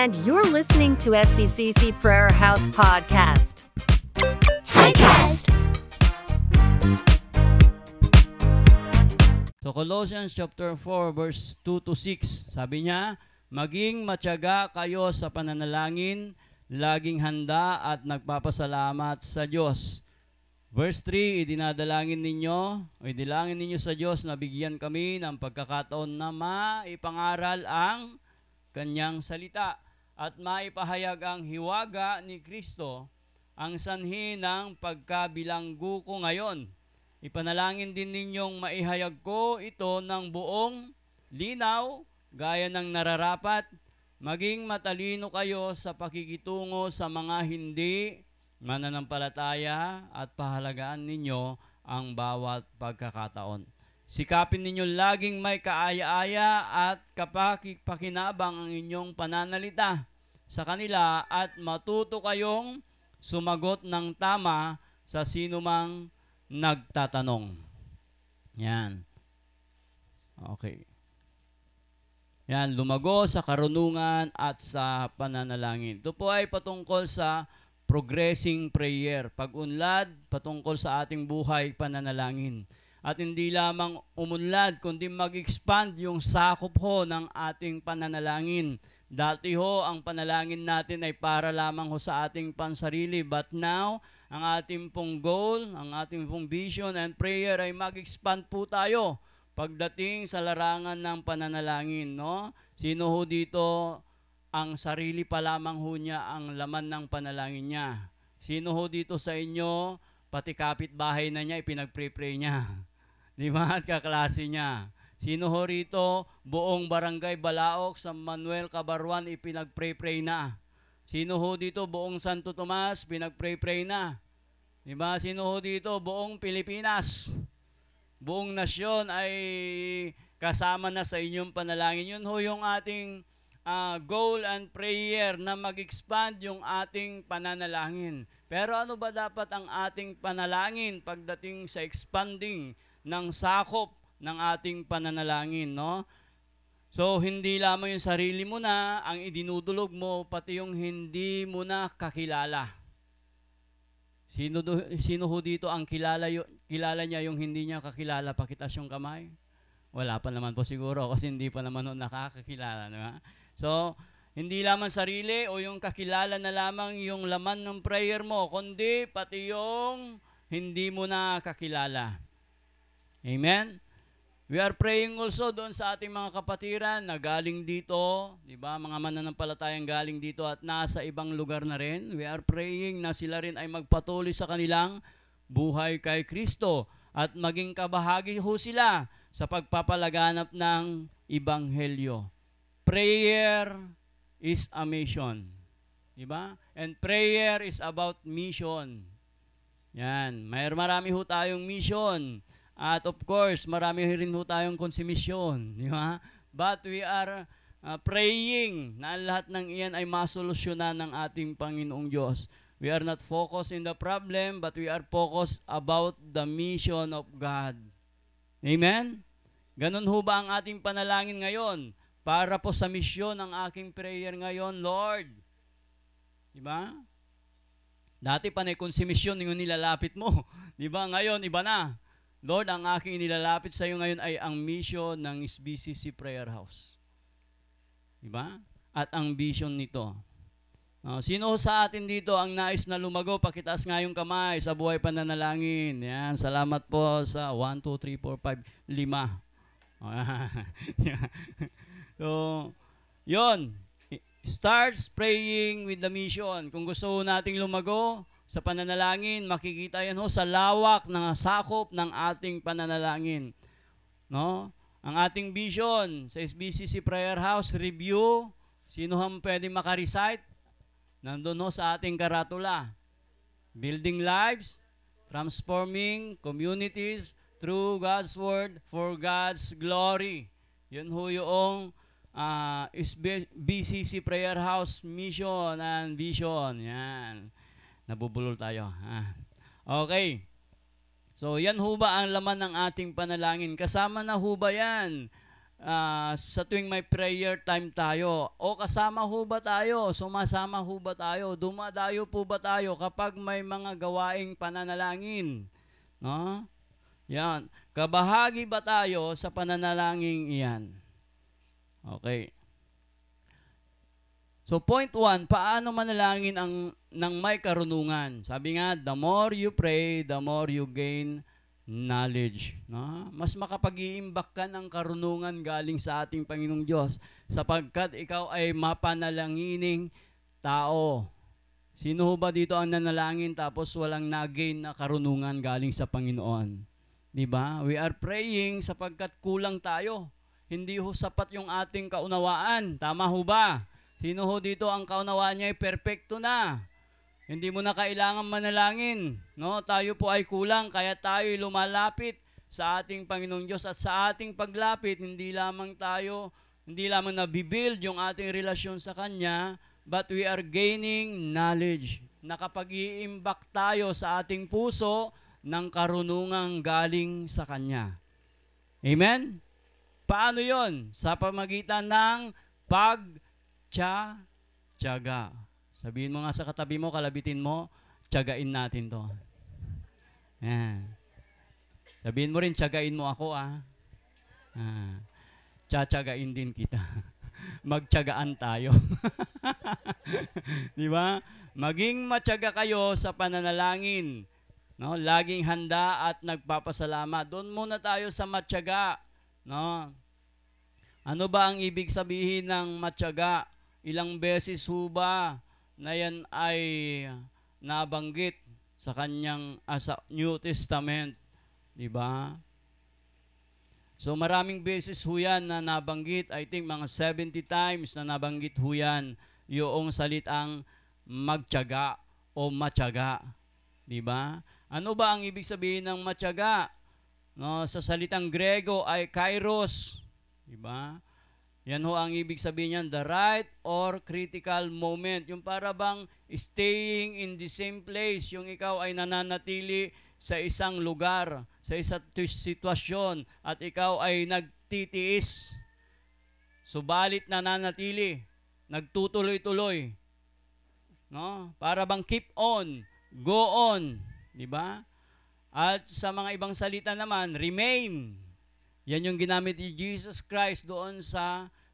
and you're listening to SBCC Prayer House Podcast. Typecast. So Colossians chapter 4 verse 2 to 6, sabi niya, maging matyaga kayo sa pananalangin, laging handa at nagpapasalamat sa Diyos. Verse 3, idinalangin ninyo sa Diyos na bigyan kami ng pagkakataon na maipangaral ang Kanyang salita at maipahayag ang hiwaga ni Kristo, ang sanhi ng pagkabilanggo ko ngayon. Ipanalangin din ninyong maihayag ko ito ng buong linaw, gaya ng nararapat, maging matalino kayo sa pakikitungo sa mga hindi mananampalataya at pahalagaan ninyo ang bawat pagkakataon. Sikapin ninyo laging may kaaya-aya at kapakipakinabang ang inyong pananalita sa kanila at matuto kayong sumagot ng tama sa sinumang nagtatanong. Yan. Okay. Yan, lumago sa karunungan at sa pananalangin. Ito po ay patungkol sa progressing prayer, pag-unlad patungkol sa ating buhay pananalangin. At hindi lamang umunlad, kundi mag-expand yung sakop ho ng ating pananalangin. Dati ho, ang panalangin natin ay para lamang ho sa ating pansarili. But now, ang ating pong goal, ang ating pong vision and prayer ay mag-expand po tayo pagdating sa larangan ng pananalangin. No? Sino ho dito ang sarili pa lamang ho niya ang laman ng panalangin niya? Sino ho dito sa inyo, pati kapitbahay na niya, ipinag-pray niya? Di ba? At kaklase niya. Sino ho rito, buong barangay Balaok sa Manuel Cabarwan, ipinag-pray na? Sino ho dito, buong Santo Tomas, pinag-pray na? Di ba? Sino ho dito, buong Pilipinas? Buong nasyon ay kasama na sa inyong panalangin. Yun ho yung ating goal and prayer na mag-expand yung ating pananalangin. Pero ano ba dapat ang ating panalangin pagdating sa expanding ng sakop ng ating pananalangin, no? So, hindi lamang yung sarili mo na ang idinudulog mo, pati yung hindi mo na kakilala. Sino ho dito ang kilala niya yung hindi niya kakilala? Pakitas yung kamay. Wala pa naman po siguro kasi hindi pa naman nakakakilala, diba? So, hindi lamang sarili o yung kakilala na lamang yung laman ng prayer mo, kundi pati yung hindi mo na kakilala. Amen? We are praying also doon sa ating mga kapatiran na galing dito, di ba? Mga mananampalatayang galing dito at nasa ibang lugar na rin. We are praying na sila rin ay magpatuloy sa kanilang buhay kay Kristo at maging kabahagi ho sila sa pagpapalaganap ng Ibanghelyo. Prayer is a mission. Diba? And prayer is about mission. Yan. Marami ho tayong mission. At of course, marami rin ho tayong konsumisyon. Diba? But we are praying na lahat ng iyan ay masolusyonan ng ating Panginoong Diyos. We are not focused in the problem, but we are focused about the mission of God. Amen? Ganun ho ba ang ating panalangin ngayon? Para po sa misyon ng aking prayer ngayon, Lord. Diba? Dati panay konsumisyon yung nilalapit mo. Diba? Ngayon, iba na. Lord, ang aking nilalapit sa iyo ngayon ay ang mission ng SBCC Prayer House. Diba? At ang vision nito. Sino sa atin dito ang nais na lumago? Pakitaas nga yung kamay sa buhay pananalangin. Yan, salamat po sa 1, 2, 3, 4, 5, 5. So, yun. Starts praying with the mission. Kung gusto nating lumago sa pananalangin, makikita yan ho sa lawak ng sakop ng ating pananalangin. No? Ang ating vision sa SBCC Prayer House, review. Sino ang pwede makarecite? Nandun ho sa ating karatula. Building lives, transforming communities through God's Word for God's glory. Yun ho yung BCC Prayer House mission and vision. Yan. Nabubulol tayo. Okay. So, yan ho ba ang laman ng ating panalangin? Kasama na ho ba yan? sa tuwing may prayer time tayo, o kasama ho ba tayo, sumasama ho ba tayo, dumadayo po ba tayo kapag may mga gawaing pananalangin? No? Yan. Kabahagi ba tayo sa pananalangin iyan? Okay. So point 1, paano manalangin ng may karunungan? Sabi nga, the more you pray, the more you gain knowledge. No? Mas makapag-iimbak ka ng karunungan galing sa ating Panginoong Diyos sapagkat ikaw ay mapanalangining tao. Sino ho ba dito ang nanalangin tapos walang nagain na karunungan galing sa Panginoon? Diba? We are praying sapagkat kulang tayo. Hindi ho sapat yung ating kaunawaan. Tama ho ba? Sino ho dito ang kaunawaan niya ay perpekto na? Hindi mo na kailangan manalangin. No? Tayo po ay kulang, kaya tayo lumalapit sa ating Panginoong Diyos. At sa ating paglapit, hindi lamang nabibuild yung ating relasyon sa Kanya, but we are gaining knowledge. Nakapag-iimbak tayo sa ating puso ng karunungang galing sa Kanya. Amen? Paano yon? Sa pamagitan ng pagtyaga. Sabihin mo nga sa katabi mo, kalabitin mo, tiyagain natin to. Yan. Sabihin mo rin, tiyagain mo ako, tiyagain din kita. Magtiyagaan tayo. Di ba? Maging matyaga kayo sa pananalangin. No? Laging handa at nagpapasalamat. Doon muna tayo sa matyaga. No? Ano ba ang ibig sabihin ng matyaga? Ilang beses ho ba na yan ay nabanggit sa kanyang sa New Testament, di ba? So maraming beses ho yan na nabanggit, I think mga 70 times na nabanggit ho yan yung salitang magtiyaga o matyaga, di ba? Ano ba ang ibig sabihin ng matyaga? No, sa salitang Grego ay kairos, di ba? Yan ho ang ibig sabihin niyan, the right or critical moment. Yung para bang staying in the same place, yung ikaw ay nananatili sa isang lugar, sa isang sitwasyon, at ikaw ay nagtitiis. Subalit nananatili, nagtutuloy-tuloy. No? Para bang keep on, go on. Di ba? At sa mga ibang salita naman, remain. Yan yung ginamit ni Jesus Christ doon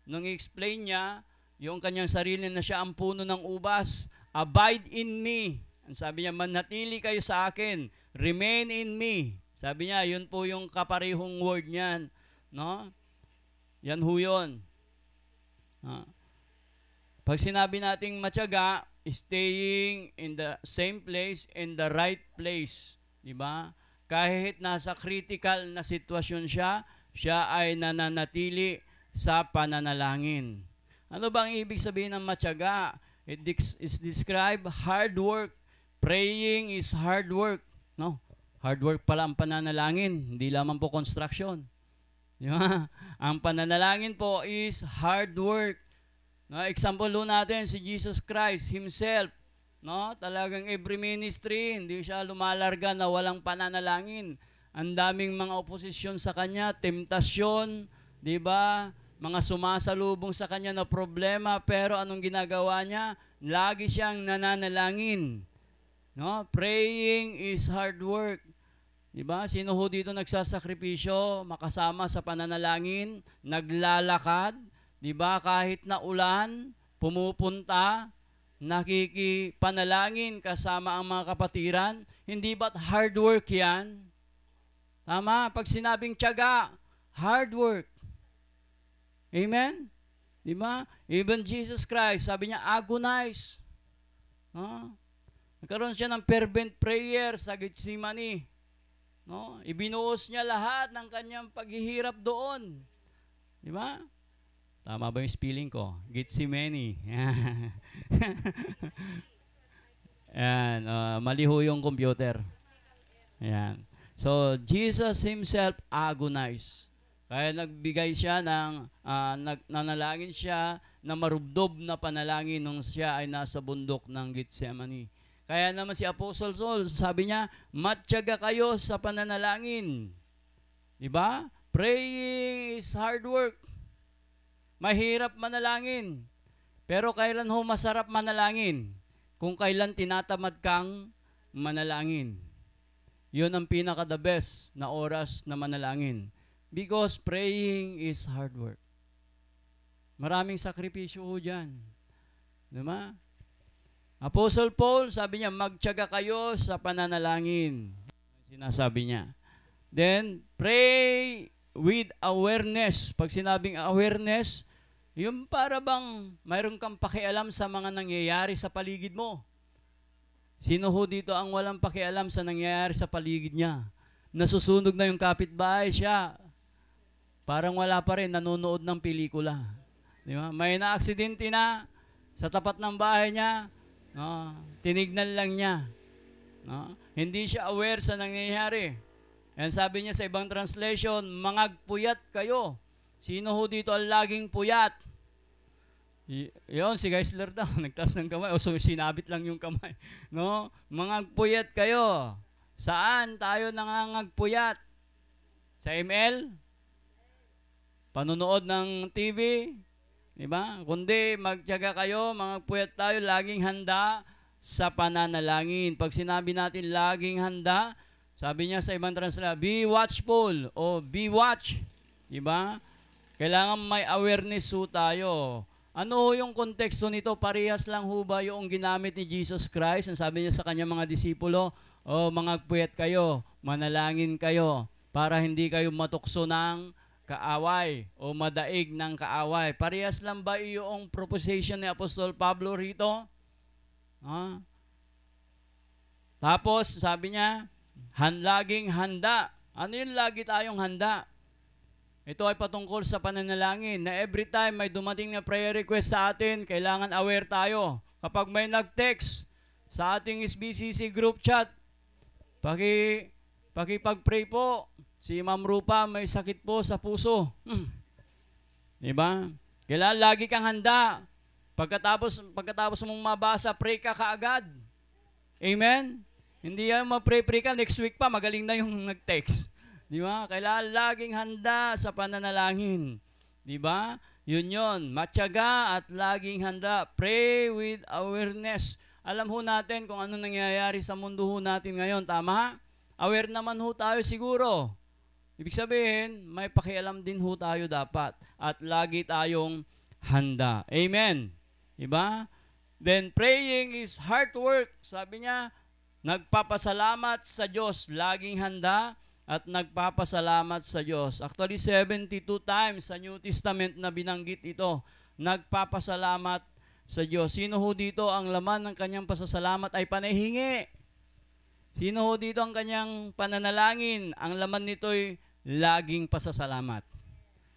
nung i-explain niya, yung kanyang sarili na siya ang puno ng ubas. Abide in me. Ang sabi niya, manatili kayo sa akin. Remain in me. Sabi niya, yun po yung kaparehong word niyan. No? Yan ho yun. Pag sinabi nating matyaga, staying in the same place, in the right place. Diba? Kahit nasa critical na sitwasyon siya ay nananatili sa pananalangin. Ano bang ibig sabihin ng matyaga? It is describe hard work. Praying is hard work. No? Hard work pala ang pananalangin, hindi lamang po construction. Di ba? Ang pananalangin po is hard work. No, example lo natin si Jesus Christ himself. No? Talagang every ministry, hindi siya lumalarga na walang pananalangin. Ang daming mga oposisyon sa kanya, temptasyon, di ba? Mga sumasalubong sa kanya na problema, pero anong ginagawa niya? Lagi siyang nananalangin. No? Praying is hard work. Di ba? Sino ho dito nagsasakripisyo, makasama sa pananalangin, naglalakad, di ba? Kahit na ulan, pumupunta, nakikipanalangin kasama ang mga kapatiran, hindi ba't hard work yan? Tama? Pag sinabing tiyaga, hard work. Amen? Di ba? Even Jesus Christ, sabi niya, agonize. No? Nagkaroon siya ng fervent prayer sa Gethsemane. No? Ibinuos niya lahat ng kanyang paghihirap doon. Di ba? Tama ba yung spelling ko? Gethsemane. Yan. Mali ho yung computer. Yan. So, Jesus himself agonized. Kaya nagbigay siya nanalangin siya na marubdob na panalangin nung siya ay nasa bundok ng Gethsemane. Kaya naman si Apostle Saul, sabi niya, matyaga kayo sa pananalangin. Diba? Praying is hard work. Mahirap manalangin. Pero kailan ho masarap manalangin? Kung kailan tinatamad kang manalangin. Yun ang pinaka-the best na oras na manalangin. Because praying is hard work. Maraming sakripisyo ho dyan. Diba? Apostle Paul, sabi niya, magtiyaga kayo sa pananalangin. Sinasabi niya. Then, pray with awareness. Pag sinabing awareness, yung para bang mayroon kang pakialam sa mga nangyayari sa paligid mo. Sino ho dito ang walang pakialam sa nangyayari sa paligid niya? Nasusunog na yung kapitbahay siya. Parang wala pa rin, nanonood ng pelikula. Di ba? May na-aksidente na sa tapat ng bahay niya, no? Tinignan lang niya. No? Hindi siya aware sa nangyayari. And sabi niya sa ibang translation, mangagpuyat kayo. Sino ho dito ang laging puyat? Yun, si Geisler daw, nagtaas ng kamay. O so, sinabit lang yung kamay. No? Mangagpuyat kayo. Saan tayo nangangagpuyat? Sa ML? Panunood ng TV? Diba? Kundi magtiyaga kayo, mangagpuyat tayo, laging handa sa pananalangin. Pag sinabi natin laging handa, sabi niya sa ibang translation, be watchful o be watch. Diba? Kailangan may awareness ho tayo. Ano yung konteksto nito? Parehas lang ho ba yung ginamit ni Jesus Christ? Ang sabi niya sa kanyang mga disipulo, mangagpuyat kayo, manalangin kayo, para hindi kayo matukso ng kaaway o madaig ng kaaway. Parehas lang ba yung proposition ni Apostol Pablo rito? Tapos, sabi niya, laging handa. Ano yung lagi tayong handa? Ito ay patungkol sa pananalangin na every time may dumating na prayer request sa atin, kailangan aware tayo. Kapag may nag-text sa ating SBCC group chat, pag-pray po, si Ma'am Rupa may sakit po sa puso. Diba? Kailangan lagi kang handa. Pagkatapos mong mabasa, pray ka kaagad. Amen? Hindi yan ma-pray ka, next week pa, magaling na yung nag-text. Di ba? Kailangan laging handa sa pananalangin. Di ba? Yun. Matyaga at laging handa. Pray with awareness. Alam ho natin kung ano nangyayari sa mundo ho natin ngayon. Tama? Aware naman ho tayo siguro. Ibig sabihin, may pakialam din ho tayo dapat. At lagi tayong handa. Amen? Di ba? Then praying is hard work. Sabi niya, nagpapasalamat sa Diyos. Laging handa at nagpapasalamat sa Diyos. Actually, 72 times sa New Testament na binanggit ito, nagpapasalamat sa Diyos. Sino ho dito ang laman ng kanyang pasasalamat ay panahingi? Sino ho dito ang kanyang pananalangin? Ang laman nito'y laging pasasalamat.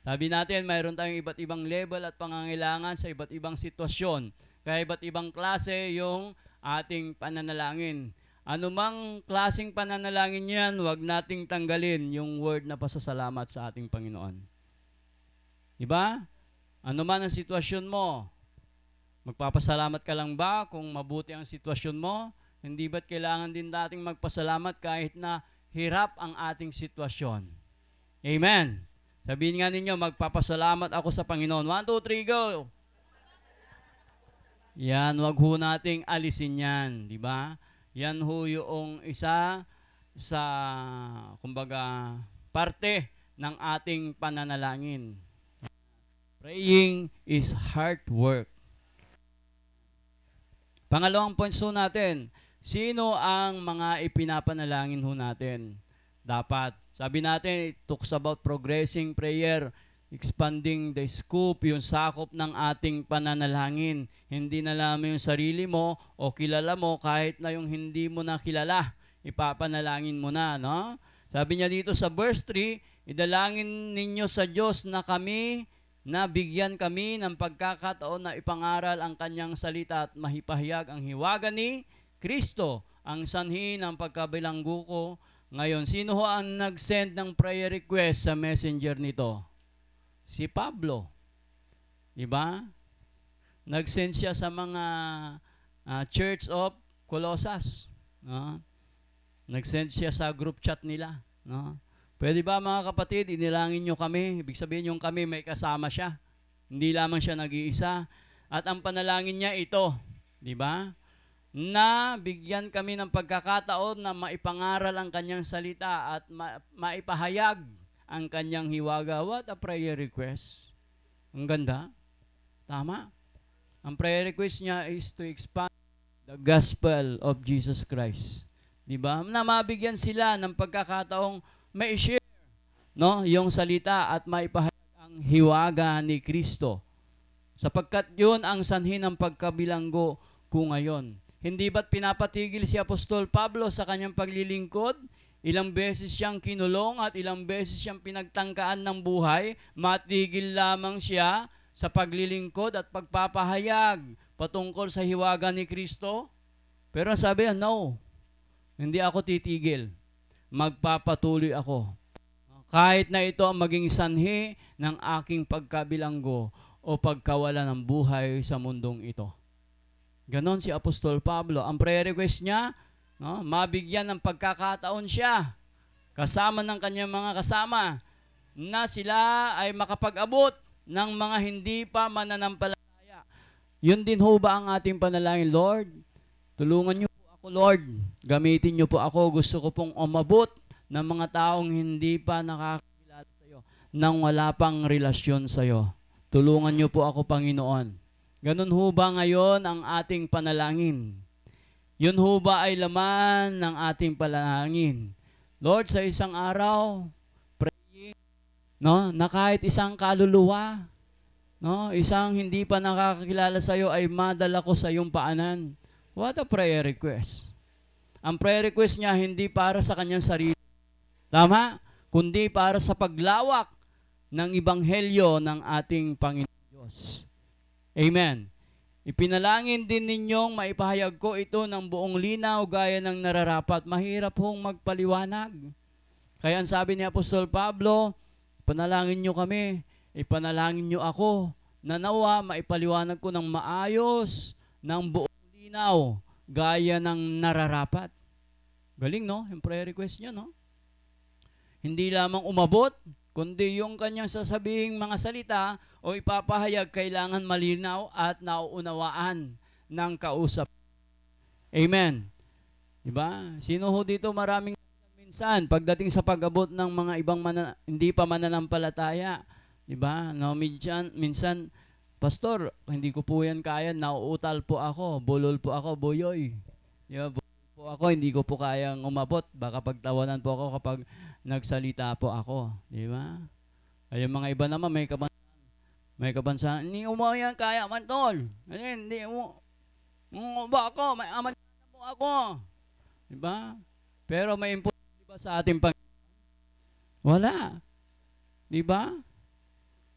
Sabi natin, mayroon tayong iba't ibang level at pangangailangan sa iba't ibang sitwasyon. Kaya iba't ibang klase yung ating pananalangin. Anumang klaseng pananalangin yan, huwag nating tanggalin yung word na pasasalamat sa ating Panginoon. Diba? Ano man ang sitwasyon mo, magpapasalamat ka lang ba kung mabuti ang sitwasyon mo? Hindi ba't kailangan din nating magpasalamat kahit na hirap ang ating sitwasyon? Amen. Sabihin nga ninyo, magpapasalamat ako sa Panginoon. 1, 2, 3, go! Yan, wag ho nating alisin yan. Diba? Yan ho yung isa sa, kumbaga, parte ng ating pananalangin. Praying is hard work. Pangalawang points ho natin, sino ang mga ipinapanalangin ho natin? Dapat. Sabi natin, it talks about progressing prayer, expanding the scope, yung sakop ng ating pananalangin. Hindi na lamang yung sarili mo o kilala mo, kahit na yung hindi mo na kilala, ipapanalangin mo na, no? Sabi niya dito sa verse 3, idalangin ninyo sa Diyos na bigyan kami ng pagkakataon na ipangaral ang kanyang salita at mahipahayag ang hiwaga ni Kristo, ang sanhi ng pagkabilanggo ko. Ngayon, sino ho ang nag-send ng prayer request sa messenger nito? Si Pablo. Diba? Nag-send siya sa mga Church of Colossus. No? Nag-send siya sa group chat nila. No? Pwede ba mga kapatid, inilangin nyo kami? Ibig sabihin yung kami may kasama siya. Hindi lamang siya nag-iisa. At ang panalangin niya ito, di ba? Na bigyan kami ng pagkakataon na maipangaral ang kanyang salita at maipahayag ang kanyang hiwaga. What a prayer request. Ang ganda. Tama. Ang prayer request niya is to expand the gospel of Jesus Christ. Diba? Na mabigyan sila ng pagkakataong ma-share, no, yung salita at maipahayag ang hiwaga ni Kristo. Sapagkat yun ang sanhi ng pagkabilanggo ko ngayon. Hindi ba't pinapatigil si Apostol Pablo sa kanyang paglilingkod? Ilang beses siyang kinulong at ilang beses siyang pinagtangkaan ng buhay, matigil lamang siya sa paglilingkod at pagpapahayag patungkol sa hiwaga ni Kristo. Pero sabi niya, no, hindi ako titigil. Magpapatuloy ako. Kahit na ito ang maging sanhi ng aking pagkabilanggo o pagkawala ng buhay sa mundong ito. Ganon si Apostol Pablo. Ang prayer request niya, no, mabigyan ng pagkakataon siya kasama ng kanyang mga kasama na sila ay makapag-abot ng mga hindi pa mananampalataya. Yun din ho ba ang ating panalangin, Lord? Tulungan niyo po ako, Lord. Gamitin niyo po ako. Gusto ko pong umabot ng mga taong hindi pa nakakakilala sa iyo, nang wala pang relasyon sa iyo. Tulungan niyo po ako, Panginoon. Ganun ho ba ngayon ang ating panalangin? Yun ho ba ay laman ng ating panalangin? Lord, sa isang araw, praying, no, na kahit isang kaluluwa, no, isang hindi pa nakakakilala sa iyo ay madala ko sa iyong paanan. What a prayer request. Ang prayer request niya hindi para sa kanyang sarili. Tama? Kundi para sa paglawak ng ibanghelyo ng ating Panginoon Diyos. Amen. Ipinalangin din ninyong maipahayag ko ito ng buong linaw gaya ng nararapat. Mahirap hong magpaliwanag. Kaya ang sabi ni Apostol Pablo, panalangin nyo kami, ipanalangin nyo ako, na nawa maipaliwanag ko ng maayos, ng buong linaw, gaya ng nararapat. Galing, no? Yung prayer request nyo, no? Hindi lamang umabot, kundi yung kanyang sasabihing mga salita o ipapahayag kailangan malinaw at nauunawaan ng kausap. Amen. Diba? Sino ho dito maraming minsan pagdating sa pag-abot ng mga ibang hindi pa mananampalataya? Diba? No, minsan, Pastor, hindi ko po yan kaya, nauutal po ako, bulol po ako, boyoy. Diba? Po ako, hindi ko po kayang umabot. Baka pagtawanan po ako kapag nagsalita po ako. Di ba? Ay, yung mga iba naman, may kabansahan. Hindi mo yan kaya, mantol. Hindi mo. Ba ako, may aman po ako. Di ba? Pero may imposible ba sa ating Panginoon? Wala. Di ba?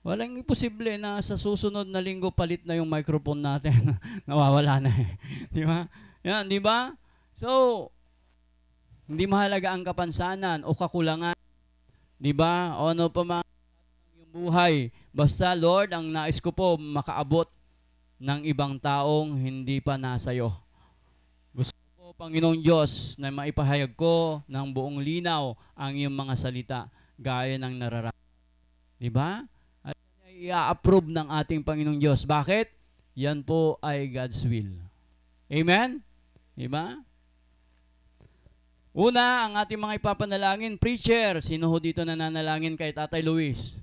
Walang imposible na sa susunod na linggo palit na yung microphone natin. Nawawala na eh. Di ba? Yan, di ba? So, hindi mahalaga ang kapansanan o kakulangan. Di ba? O ano pa mga yung buhay. Basta, Lord, ang nais ko po makaabot ng ibang taong hindi pa nasa iyo. Gusto ko, Panginoong Diyos, na maipahayag ko ng buong linaw ang iyong mga salita gaya ng nararapat. Di ba? At i-approve ng ating Panginoong Diyos. Bakit? Yan po ay God's will. Amen? Di ba? Una, ang ating mga ipapanalangin, preacher. Sino ho dito nananalangin kay Tatay Luis?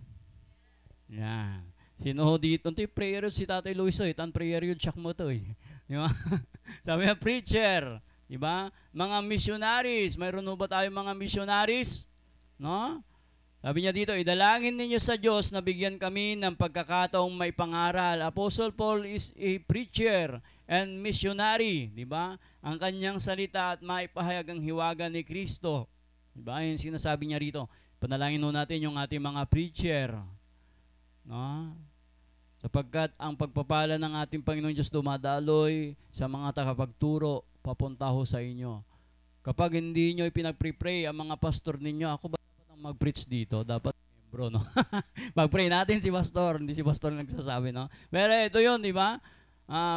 Yan. Sino ho dito? Ito yung prayer yun si Tatay Luis. Ito ang prayer yun, check mo ito. Di ba? Sabi nga, preacher. Di ba? Mga missionaries. Mayroon ho ba tayo mga missionaries? No? Sabi niya dito, idalangin ninyo sa Diyos na bigyan kami ng pagkakataong may pangaral. Apostle Paul is a preacher and missionary, di ba? Ang kanyang salita at maipahayag ang hiwaga ni Kristo. Di ba? Yung sinasabi niya rito. Panalangin natin yung ating mga preacher. No? Sapagkat ang pagpapala ng ating Panginoon Diyos dumadaloy sa mga tagapagturo, papunta ho sa inyo. Kapag hindi nyo ipinag-pray ang mga pastor ninyo, ako ba dapat ang mag-preach dito? Dapat membro, no? Mag-pray natin si pastor, hindi si pastor nagsasabi, no? Pero ito yun, di ba?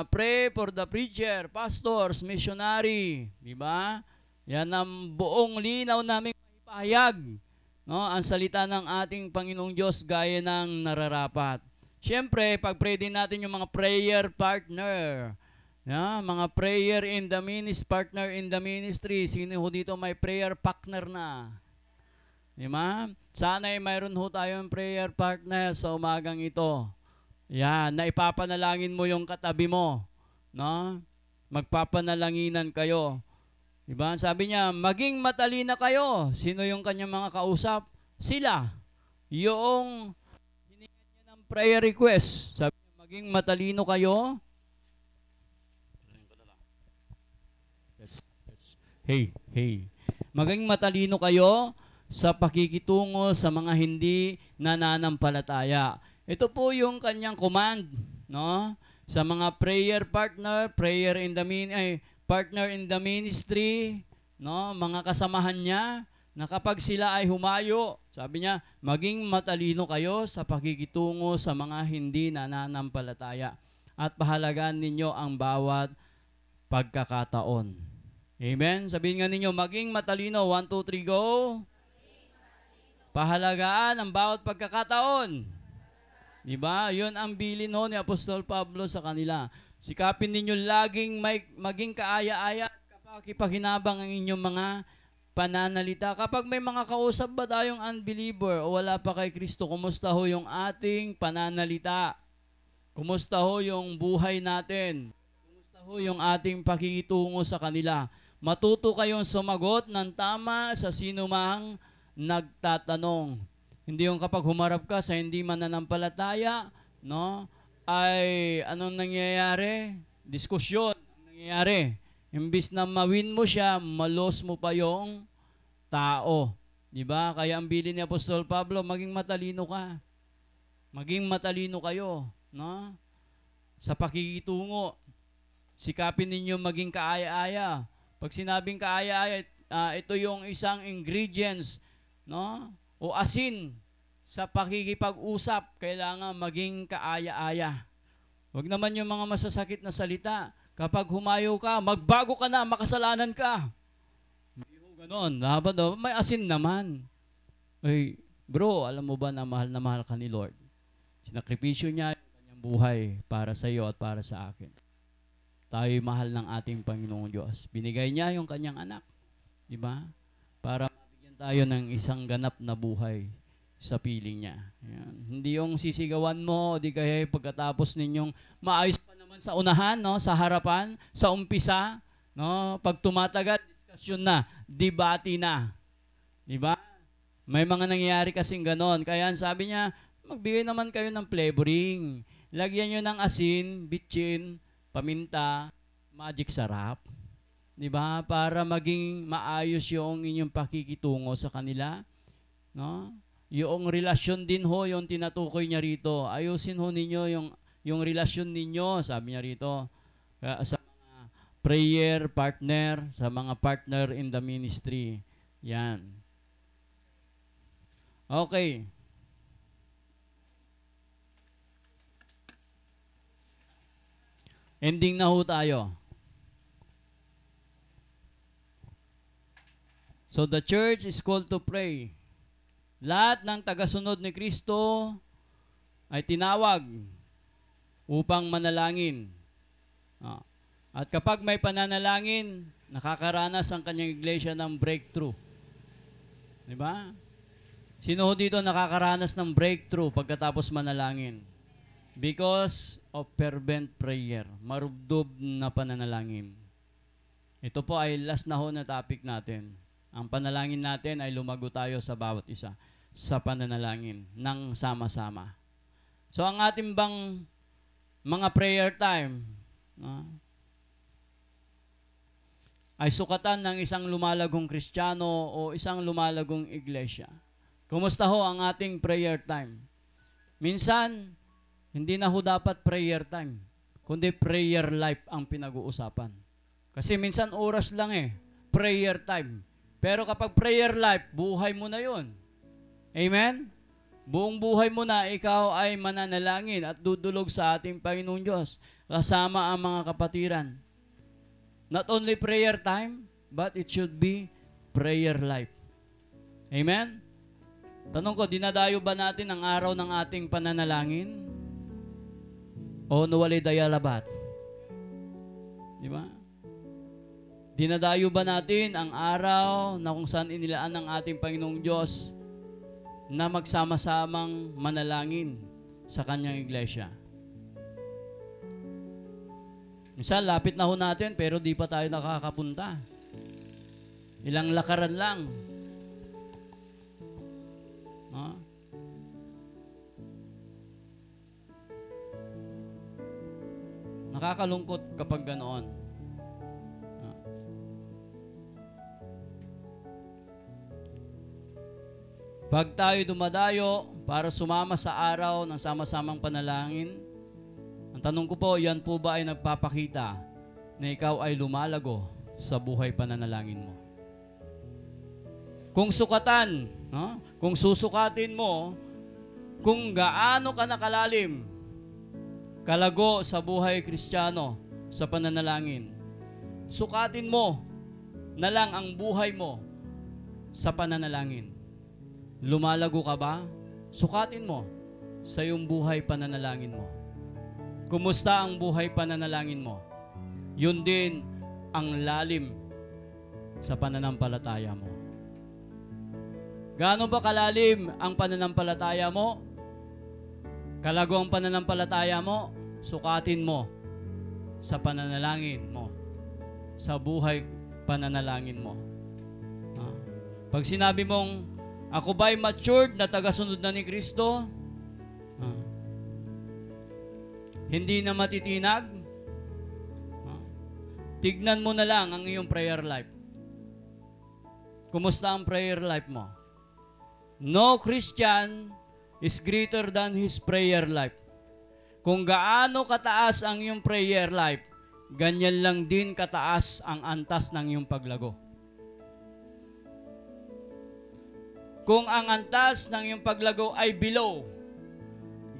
Pray for the preacher, pastors, missionary, di ba? Yan ang buong linaw namin maipahayag, no? Ang salita ng ating Panginoong Diyos gaya ng nararapat. Siyempre, pag-pray din natin yung mga prayer partner. Mga prayer in the ministry, partner in the ministry. Sino ho dito may prayer partner na? Di ba? Sana ay mayroon ho tayong prayer partner sa umagang ito. Yan, na ipapanalangin mo yung katabi mo. No? Magpapanalanginan kayo. Diba? Sabi niya, maging matalino kayo. Sino yung kanyang mga kausap? Sila. Yung hiningan niya ng prayer request. Sabi niya, maging matalino kayo. Hey. Maging matalino kayo sa pakikitungo sa mga hindi nananampalataya. Ito po yung kanyang command, no? Sa mga prayer partner, partner in the ministry, no? Mga kasamahan niya, na kapag sila ay humayo, sabi niya, maging matalino kayo sa pakikitungo sa mga hindi nananampalataya at pahalagaan ninyo ang bawat pagkakataon. Amen? Sabihin nga ninyo, maging matalino. 1, 2, 3, go. Pahalagaan ang bawat pagkakataon. Diba? Yun ang bilin ho ni Apostol Pablo sa kanila. Sikapin ninyo laging maging kaaya-aya at kapag-ipakinabang ang inyong mga pananalita. Kapag may mga kausap ba tayong unbeliever o wala pa kay Kristo, kumusta ho yung ating pananalita? Kumusta ho yung buhay natin? Kumusta ho yung ating pakikitungo sa kanila? Matuto kayong sumagot ng tama sa sinumang nagtatanong. Hindi yung kapag humarap ka sa hindi mananampalataya, no? Ay anong nangyayari? Diskusyon ang nangyayari. Imbis na mawin mo siya, malos mo pa yung tao. Di ba? Kaya ang bilin ni Apostol Pablo, maging matalino ka. Maging matalino kayo, no? Sa pakikitungo. Sikapin ninyo maging kaaya-aya. Pag sinabing kaaya-aya, ito yung isang ingredients, no? O asin sa pakikipag-usap, kailangan maging kaaya-aya. Huwag naman yung mga masasakit na salita. Kapag humayo ka, magbago ka na, makasalanan ka. Hindi mo ganon. Dapat may asin naman. Ay, bro, alam mo ba na mahal ka ni Lord? Sinakripisyo niya yung kanyang buhay para sa iyo at para sa akin. Tayo'y mahal ng ating Panginoong Diyos. Binigay niya yung kanyang anak. Di ba? Para tayo ng isang ganap na buhay sa piling niya. Ayan. Hindi yung sisigawan mo, di kaya pagkatapos ninyong maayos pa naman sa unahan, no? Sa harapan, sa umpisa, no? Pag tumatagal, diskusyon na, debate na. Di ba? May mga nangyayari kasing ganon. Kaya sabi niya, magbigay naman kayo ng flavoring. Lagyan nyo ng asin, bitchin, paminta, magic sarap. Di ba? Para maging maayos yung inyong pakikitungo sa kanila. No? Yung relasyon din ho, yung tinatukoy niya rito. Ayusin ho ninyo yung relasyon ninyo, sabi niya rito. Sa mga prayer partner, sa mga partner in the ministry. Yan. Okay. Ending na ho tayo. So the church is called to pray. Lahat ng tagasunod ni Kristo ay tinawag upang manalangin. At kapag may pananalangin, nakakaranas ang kanyang iglesia ng breakthrough. Di ba? Sino dito nakakaranas ng breakthrough pagkatapos manalangin? Because of fervent prayer, marubdob na pananalangin. Ito po ay last na ho na topic natin. Ang panalangin natin ay lumago tayo sa bawat isa sa pananalangin ng sama-sama. So ang ating bang mga prayer time ay sukatan ng isang lumalagong Kristiyano o isang lumalagong iglesia. Kumusta ho ang ating prayer time? Minsan, hindi na ho dapat prayer time, kundi prayer life ang pinag-uusapan. Kasi minsan oras lang prayer time. Pero kapag prayer life, buhay mo na yun. Amen? Buong buhay mo na, ikaw ay mananalangin at dudulog sa ating Panginoong Diyos kasama ang mga kapatiran. Not only prayer time, but it should be prayer life. Amen? Tanong ko, dinadayo ba natin ang araw ng ating pananalangin? O nawalay dayalabat? Di ba? Dinadayo ba natin ang araw na kung saan inilaan ng ating Panginoong Diyos na magsama-samang manalangin sa Kanyang iglesia? Minsan, lapit na ho natin pero di pa tayo nakakapunta. Ilang lakaran lang. Huh? Nakakalungkot kapag ganoon. Pag tayo dumadayo para sumama sa araw ng sama-samang panalangin, ang tanong ko po, yan po ba ay nagpapakita na ikaw ay lumalago sa buhay pananalangin mo? Kung sukatan, no? Kung susukatin mo, kung gaano ka nakalalim, kalago sa buhay Kristiyano, sa pananalangin, sukatin mo na lang ang buhay mo sa pananalangin. Lumalago ka ba? Sukatin mo sa iyong buhay pananalangin mo. Kumusta ang buhay pananalangin mo? Yun din ang lalim sa pananampalataya mo. Gaano ba kalalim ang pananampalataya mo? Kalago ang pananampalataya mo? Sukatin mo sa pananalangin mo. Sa buhay pananalangin mo. Pag sinabi mong, ako ba'y matured na tagasunod na ni Kristo? Hindi na matitinag? Tignan mo na lang ang iyong prayer life. Kumusta ang prayer life mo? No Christian is greater than his prayer life. Kung gaano kataas ang iyong prayer life, ganyan lang din kataas ang antas ng iyong paglago. Kung ang antas ng iyong paglago ay below,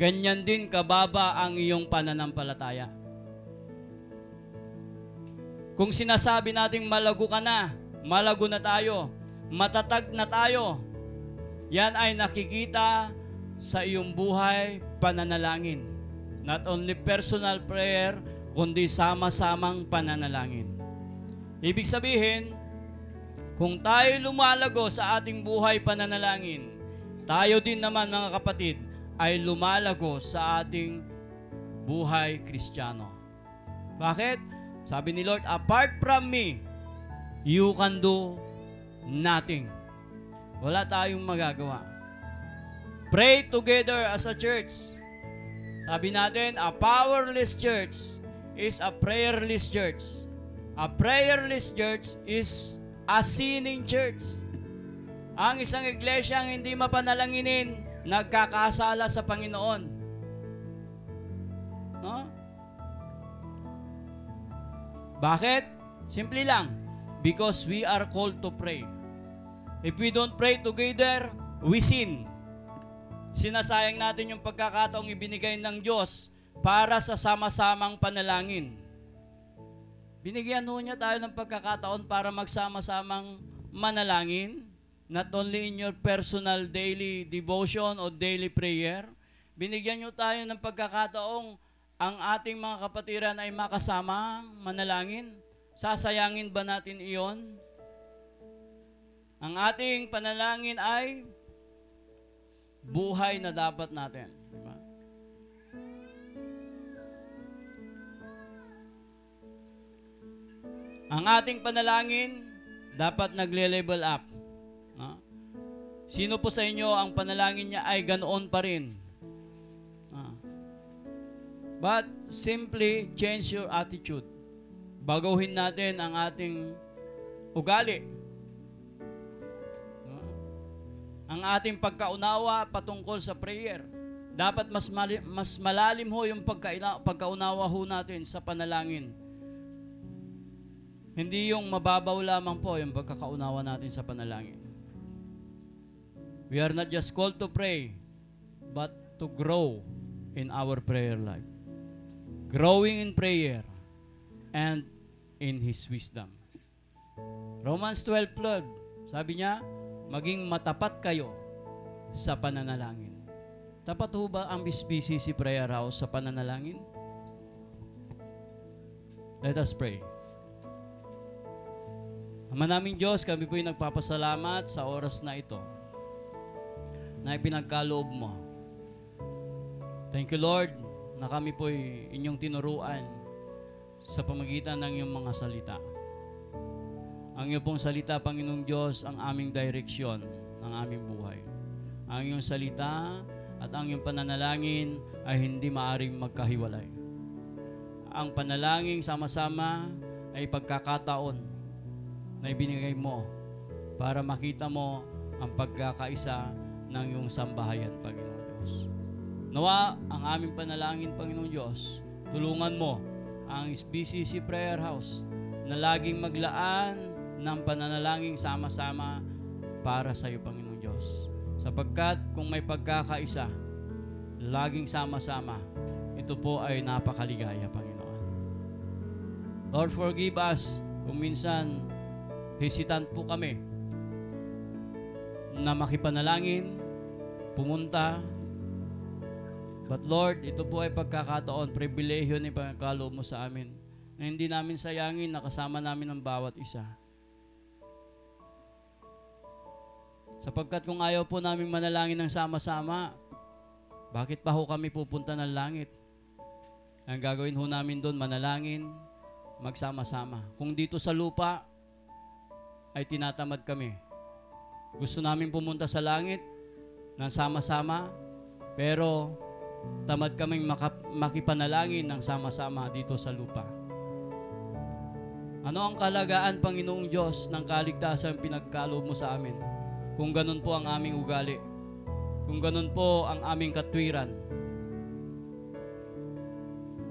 ganyan din kababa ang iyong pananampalataya. Kung sinasabi nating malago ka na, malago na tayo, matatag na tayo, yan ay nakikita sa iyong buhay pananalangin. Not only personal prayer, kundi sama-samang pananalangin. Ibig sabihin, kung tayo lumalago sa ating buhay pananalangin, tayo din naman mga kapatid ay lumalago sa ating buhay Kristiyano. Bakit? Sabi ni Lord, apart from me, you can do nothing. Wala tayong magagawa. Pray together as a church. Sabi natin, a powerless church is a prayerless church. A prayerless church is a sinning church. Ang isang iglesia ang hindi mapanalanginin, nagkakasala sa Panginoon. No? Bakit? Simple lang. Because we are called to pray. If we don't pray together, we sin. Sinasayang natin yung pagkakataong ibinigay ng Diyos para sa sama-samang panalangin. Binigyan ho niya tayo ng pagkakataon para magsama-samang manalangin, not only in your personal daily devotion o daily prayer. Binigyan niyo tayo ng pagkakataong ang ating mga kapatiran ay makasama manalangin. Sasayangin ba natin iyon? Ang ating panalangin ay buhay na dapat natin. Diba? Ang ating panalangin dapat nagle-level up. No? Sino po sa inyo ang panalangin niya ay ganoon pa rin? But simply change your attitude. Baguhin natin ang ating ugali. No? Ang ating pagkaunawa patungkol sa prayer. Dapat mas malalim ho yung pagkaunawa ho natin sa panalangin. Hindi yung mababaw lamang po yung pagkakaunawa natin sa panalangin. We are not just called to pray, but to grow in our prayer life. Growing in prayer and in His wisdom. Romans 12:12, sabi niya, maging matapat kayo sa pananalangin. Tapat ho ba ang BCC Prayer House sa pananalangin? Let us pray. Ama naming Diyos, kami po'y nagpapasalamat sa oras na ito na ipinagkaloob mo. Thank you, Lord, na kami po'y inyong tinuruan sa pamagitan ng iyong mga salita. Ang iyong pong salita, Panginoong Diyos, ang aming direksyon ng aming buhay. Ang iyong salita at ang iyong pananalangin ay hindi maaring magkahiwalay. Ang panalangin sama-sama ay pagkakataon na ibinigay mo para makita mo ang pagkakaisa ng iyong sambahayan, Panginoon Diyos. Nawa ang aming panalangin, Panginoon Diyos, tulungan mo ang SBCC Prayer House na laging maglaan ng pananalangin sama-sama para sa iyo, Panginoon Diyos. Sapagkat kung may pagkakaisa, laging sama-sama, ito po ay napakaligaya, Panginoon. Lord, forgive us kung minsan hesitant po kami na makipanalangin, pumunta. But Lord, ito po ay pagkakataon, pribilehyo ni pagkaloob mo sa amin na hindi namin sayangin na kasama namin ang bawat isa. Sapagkat kung ayaw po namin manalangin ng sama-sama, bakit pa ho kami pupunta ng langit? Ang gagawin ho namin doon, manalangin, magsama-sama. Kung dito sa lupa ay tinatamad kami. Gusto namin pumunta sa langit ng sama-sama, pero tamad kaming makipanalangin ng sama-sama dito sa lupa. Ano ang kalagaan, Panginoong Diyos, ng kaligtasan pinagkaloob mo sa amin? Kung ganun po ang aming ugali, kung ganun po ang aming katwiran.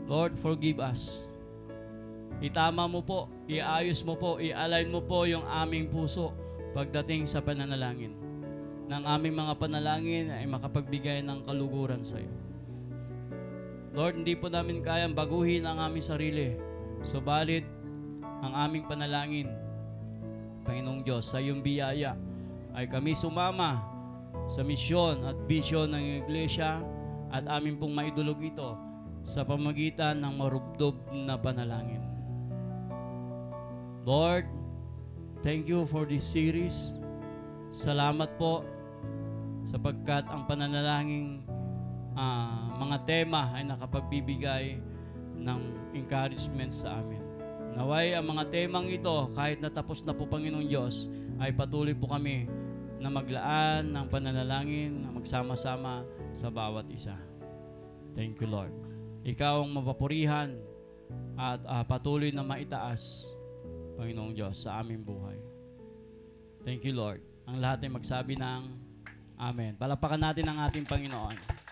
Lord, forgive us. Itama mo po, iayos mo po, i-align mo po yung aming puso pagdating sa pananalangin. Nang aming mga panalangin ay makapagbigay ng kaluguran sa iyo. Lord, hindi po namin kayang baguhin ang aming sarili. Subalit, ang aming panalangin, Panginoong Diyos, sa iyong biyaya, ay kami sumama sa misyon at bisyon ng Iglesia at amin pong maidulog ito sa pamagitan ng marubdob na panalangin. Lord, thank you for this series. Salamat po sapagkat ang pananalangin mga tema ay nakapagbibigay ng encouragement sa amin. Naway ang mga temang ito, kahit natapos na po, Panginoong Diyos, ay patuloy po kami na maglaan ng pananalangin na magsama-sama sa bawat isa. Thank you, Lord. Ikaw ang mapapurihan at patuloy na maitaas, Panginoong Diyos, sa aming buhay. Thank you, Lord. Ang lahat ay magsabi ng Amen. Palapakan natin ang ating Panginoon.